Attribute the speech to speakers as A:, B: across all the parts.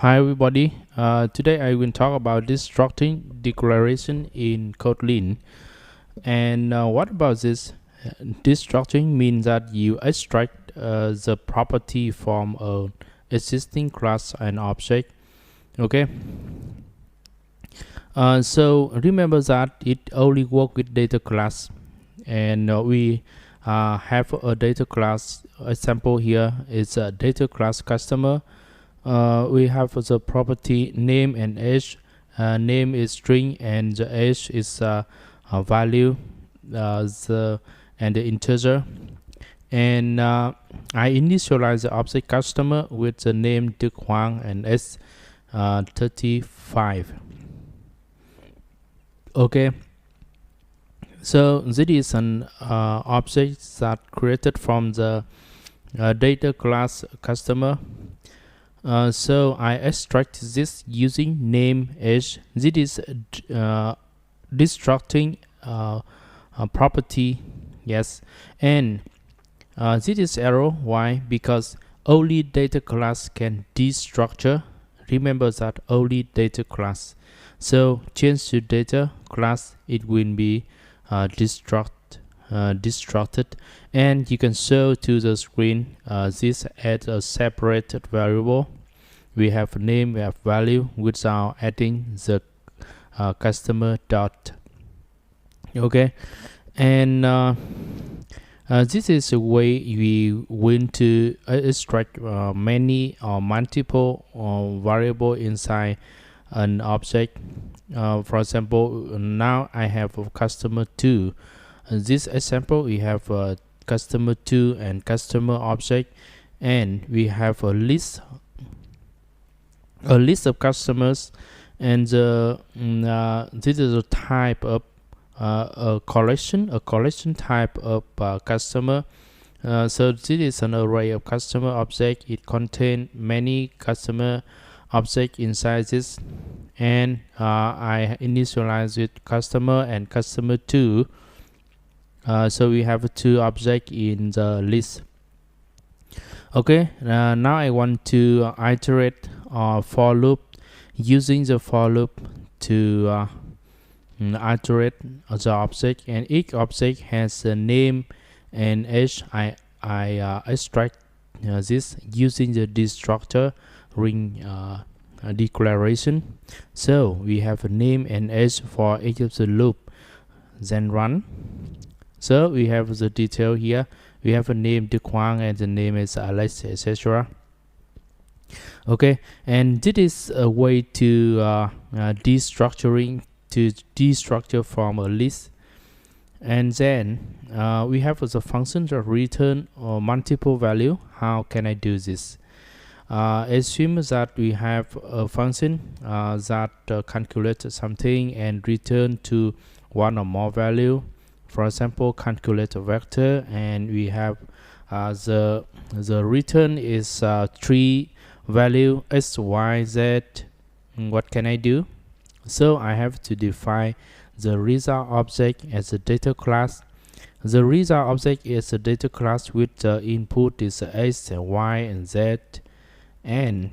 A: Hi everybody. Today I will talk about destructing declaration in Kotlin. And what about this? Destructuring means that you extract the property from a existing class and object. Okay. So remember that it only work with data class, and we have a data class example here. It's a data class customer. We have the property name and age. Name is string and the age is a value, and the integer. And I initialize the object customer with the name Duc Huang and s 35. Okay, so this is an object that created from the data class customer. So I extract this using name age. This is destructing a property. Yes, and this is error. Why? Because only data class can destructure. Remember that only data class. So change to data class, it will be destructed, and you can show to the screen this as a separated variable. We have name, we have value without adding the customer dot. Okay, and this is a way we want to extract many or multiple variable inside an object. For example, now I have a customer 2. In this example, we have a customer 2 and customer object, and we have a list of customers, and this is a type of a collection type of customer. So this is an array of customer object. It contains many customer object inside this, and I initialize it customer and customer 2. So we have two objects in the list. Okay, now I want to iterate for loop, using the for loop to iterate the object, and each object has a name and age. I extract this using the destructuring declaration. So we have a name and age for each of the loop, then run. So we have the detail here. We have a name Duc Huang and the name is Alex, etc. Okay, and this is a way to destructuring, to destructure from a list. And then we have the function that return multiple value. How can I do this? Assume that we have a function that calculates something and return to one or more value. For example, calculate a vector, and we have the return is 3 value x, y, z. What can I do? So I have to define the result object as a data class. The result object is a data class with the input is x and y and z, and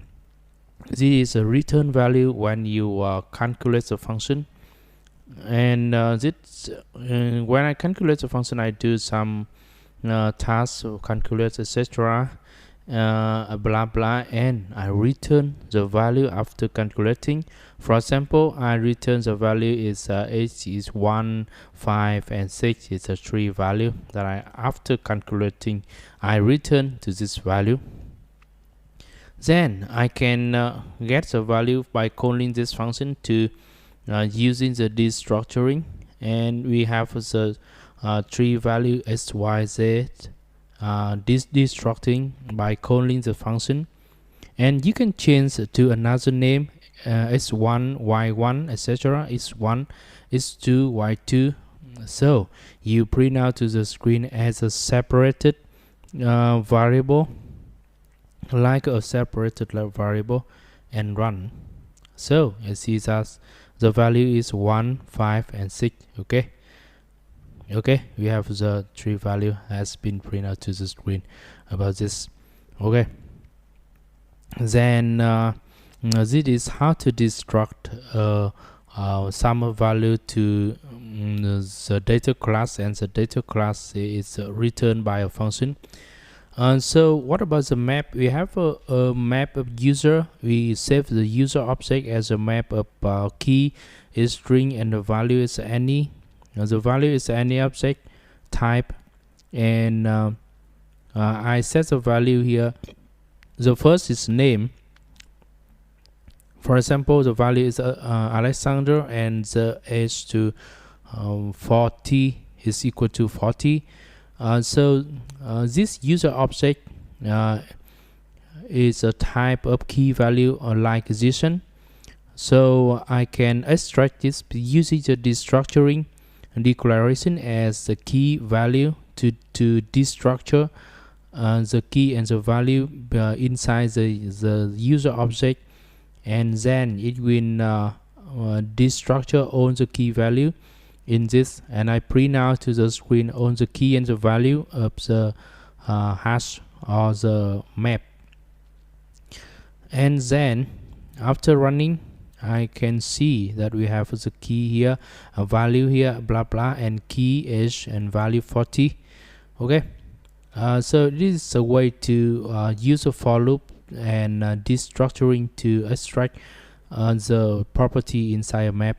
A: this is a return value when you calculate the function. And when I calculate the function, I do some tasks, calculate, etc., blah blah, and I return the value after calculating. For example, I return the value is h is 1, 5, and 6 is a 3 value that I after calculating I return to this value. Then I can get the value by calling this function to using the destructuring, and we have the 3 value x, y, z. Destructing by calling the function, and you can change to another name, x1, y1, etc. x1, x2, y2. So you print out to the screen as a separated variable, like a separated variable, and run. So you see that the value is 1, 5, and 6. Okay, we have the 3 value has been printed out to the screen about this. Okay, then This is how to destruct some value to the data class, and the data class is returned by a function. And so what about the map? We have a map of user. We save the user object as a map of key is string, and the value is any. The value is any object type, and I set the value here. The first is name. For example, the value is Alexander, and the age to 40 is equal to 40. So this user object is a type of key value like position. So I can extract this using the destructuring declaration as the key value to destructure the key and the value inside the user object, and then it will destructure all the key value in this, and I print out to the screen on the key and the value of the hash or the map. And then after running, I can see that we have the key here, a value here, blah blah, and key age and value 40. Okay, so this is a way to use a for loop and destructuring to extract the property inside a map.